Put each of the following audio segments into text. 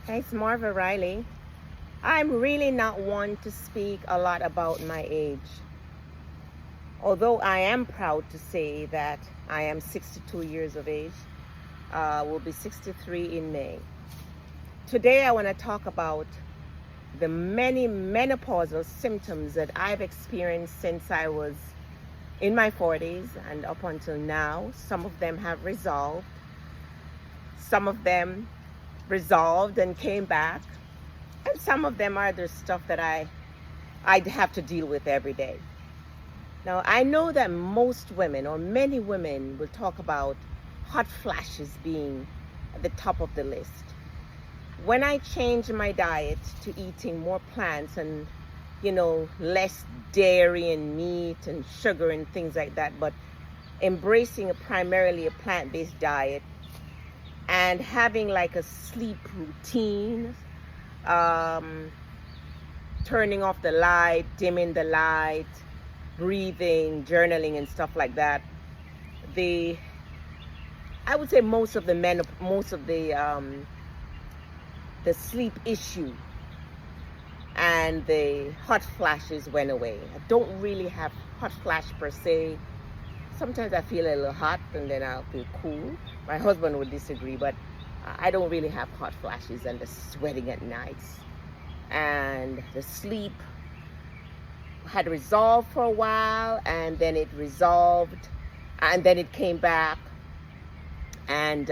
Hey, it's Marva Riley. I'm really not one to speak a lot about my age, although I am proud to say that I am 62 years of age. Will be 63 in May. Today I want to talk about the many menopausal symptoms that I've experienced since I was in my 40s and up until now. Some of them have resolved. Some of them resolved and came back. And some of them are the stuff that I'd have to deal with every day. Now, I know that most women or many women will talk about hot flashes being at the top of the list. When I changed my diet to eating more plants and, less dairy and meat and sugar and things like that, but embracing primarily a plant-based diet and having like a sleep routine, turning off the light, dimming the light, breathing, journaling and stuff like that, I would say most of the sleep issue and the hot flashes went away. I don't really have hot flash per se. Sometimes I feel a little hot and then I'll feel cool. My husband would disagree, but I don't really have hot flashes and the sweating at nights. And the sleep had resolved for a while, and then it resolved, and then it came back. And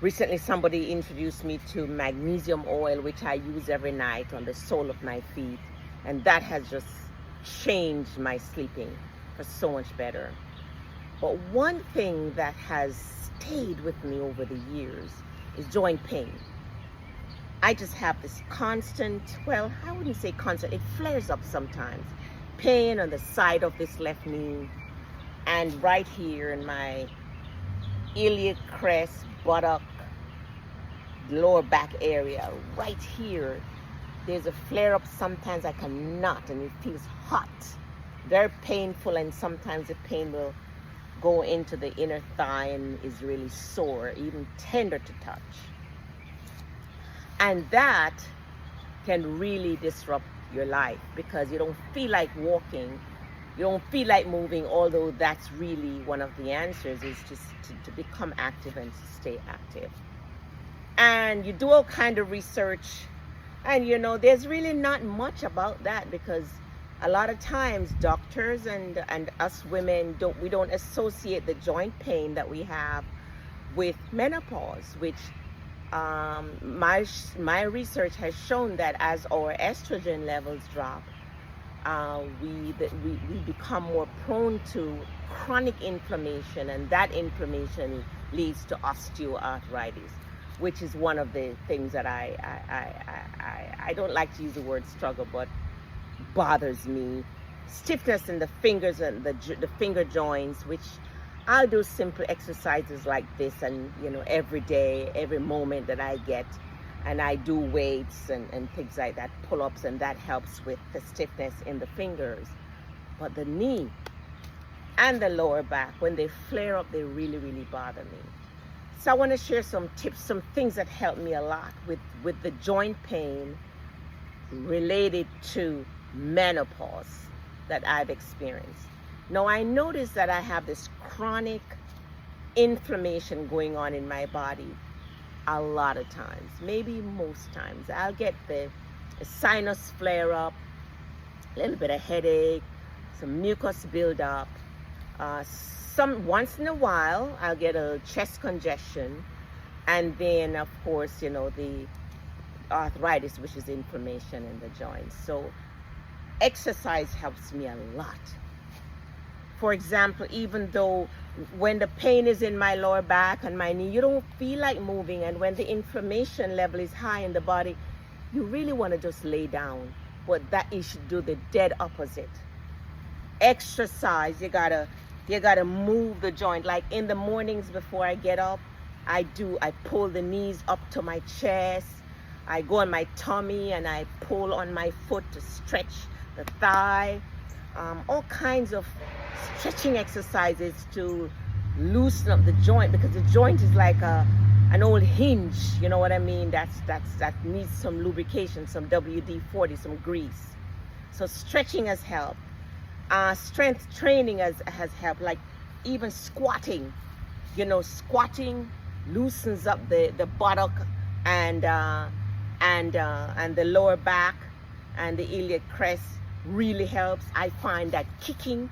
recently somebody introduced me to magnesium oil, which I use every night on the sole of my feet. And that has just changed my sleeping for so much better. But one thing that has stayed with me over the years is joint pain. I just have this constant, well, I wouldn't say constant, it flares up sometimes. Pain on the side of this left knee and right here in my iliac crest, buttock, lower back area, right here. There's a flare up sometimes I cannot, and it feels hot, very painful, and sometimes the pain will go into the inner thigh and is really sore, even tender to touch. And that can really disrupt your life because you don't feel like walking, you don't feel like moving, although that's really one of the answers, is just to become active and to stay active. And you do all kind of research, and there's really not much about that because a lot of times doctors and us women don't associate the joint pain that we have with menopause, which my research has shown that as our estrogen levels drop, we become more prone to chronic inflammation, and that inflammation leads to osteoarthritis, which is one of the things that I don't like to use the word struggle, but bothers me. Stiffness in the fingers and the finger joints, which I'll do simple exercises like this, and every day, every moment that I get, and I do weights and things like that, pull-ups, and that helps with the stiffness in the fingers. But the knee and the lower back, when they flare up, they really, really bother me. So I want to share some tips, some things that help me a lot with the joint pain related to menopause that I've experienced. Now, I notice that I have this chronic inflammation going on in my body a lot of times, maybe most times. I'll get the sinus flare up, a little bit of headache, some mucus buildup. Once in a while, I'll get a chest congestion, and then, of course, the arthritis, which is inflammation in the joints. So exercise helps me a lot. For example, even though when the pain is in my lower back and my knee, you don't feel like moving, and when the inflammation level is high in the body, you really want to just lay down. But that you should do the dead opposite. Exercise, you gotta move the joint. Like in the mornings before I get up, I pull the knees up to my chest. I go on my tummy and I pull on my foot to stretch the thigh. All kinds of stretching exercises to loosen up the joint, because the joint is like a an old hinge, you know what I mean, that needs some lubrication, some WD-40, some grease. So stretching has helped. Strength training has helped, like even squatting. You know, squatting loosens up the buttock and the lower back and the iliac crest, really helps. I find that kicking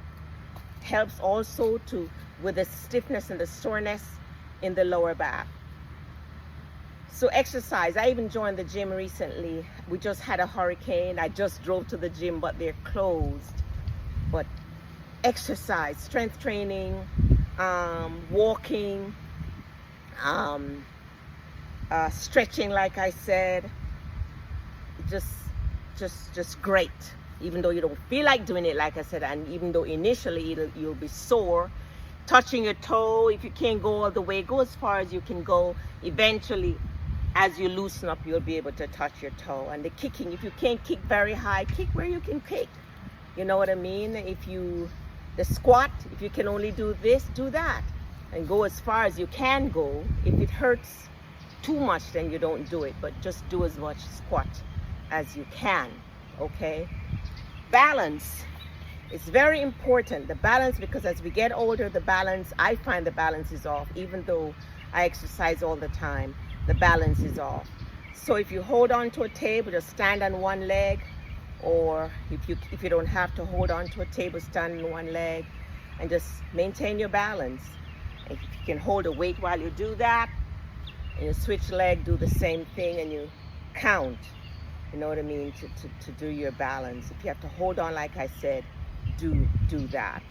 helps also with the stiffness and the soreness in the lower back. So exercise. I even joined the gym recently. We just had a hurricane. I just drove to the gym, but they're closed. But exercise, strength training, walking, stretching, like I said, just great. Even though you don't feel like doing it, like I said, and even though initially you'll be sore, touching your toe, if you can't go all the way, go as far as you can go. Eventually, as you loosen up, you'll be able to touch your toe. And the kicking, if you can't kick very high, kick where you can kick. You know what I mean? The squat, if you can only do this, do that. And go as far as you can go. If it hurts too much, then you don't do it. But just do as much squat as you can, okay? Balance. It's very important, the balance, because as we get older, I find the balance is off. Even though I exercise all the time, the balance is off. So if you hold on to a table, just stand on one leg, or if you don't have to hold on to a table, stand on one leg and just maintain your balance. If you can hold a weight while you do that, and you switch leg, do the same thing, and you count, you know what I mean, to do your balance. If you have to hold on, like I said, do that.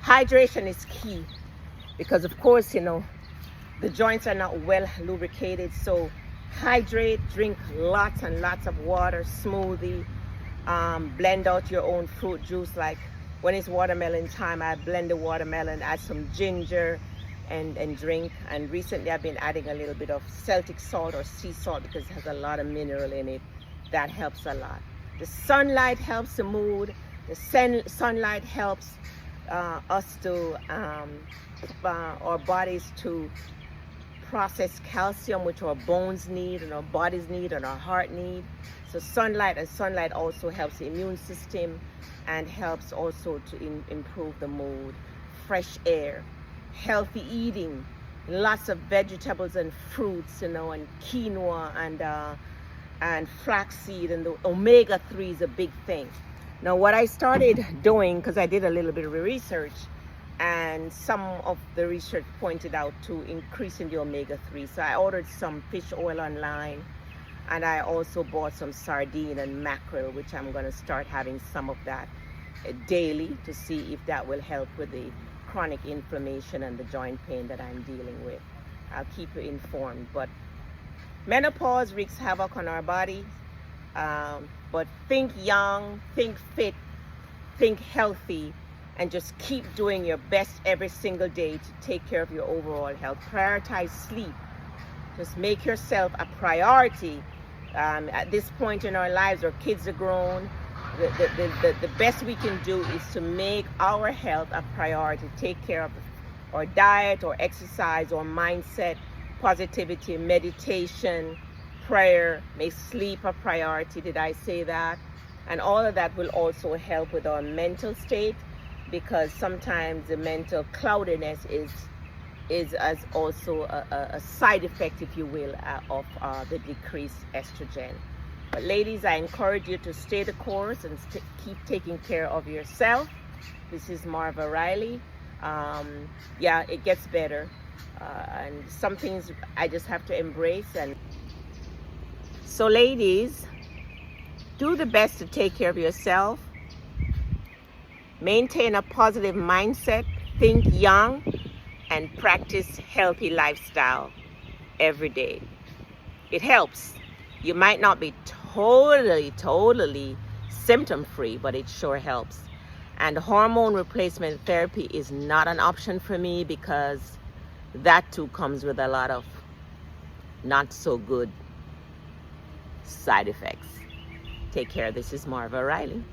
Hydration is key, because of course, you know, the joints are not well lubricated. So hydrate, drink lots and lots of water, smoothie, blend out your own fruit juice. Like when it's watermelon time, I blend the watermelon, add some ginger and drink. And recently I've been adding a little bit of Celtic salt or sea salt, because it has a lot of mineral in it. That helps a lot. The sunlight helps the mood. The sunlight helps us to, our bodies to process calcium, which our bones need and our bodies need and our heart need. So sunlight also helps the immune system and helps also to improve the mood. Fresh air, healthy eating, lots of vegetables and fruits, you know, and quinoa and flaxseed, and the omega-3 is a big thing. Now what I started doing, because I did a little bit of research, and some of the research pointed out to increasing the omega-3. So I ordered some fish oil online, and I also bought some sardine and mackerel, which I'm going to start having some of that daily to see if that will help with the chronic inflammation and the joint pain that I'm dealing with. I'll keep you informed. But menopause wreaks havoc on our bodies, but think young, think fit, think healthy, and just keep doing your best every single day to take care of your overall health. Prioritize sleep. Just make yourself a priority. At this point in our lives, our kids are grown. The best we can do is to make our health a priority. Take care of our diet, or exercise, or mindset, positivity, meditation, prayer. Make sleep a priority. Did I say that? And all of that will also help with our mental state, because sometimes the mental cloudiness is as also a side effect, if you will, of the decreased estrogen. But ladies, I encourage you to stay the course and keep taking care of yourself. This is Marva Riley. Yeah, it gets better. And some things I just have to embrace. And so ladies, do the best to take care of yourself. Maintain a positive mindset, think young, and practice healthy lifestyle every day. It helps. You might not be totally symptom-free, but it sure helps. And hormone replacement therapy is not an option for me, because that too comes with a lot of not so good side effects. Take care. This is Marva Riley.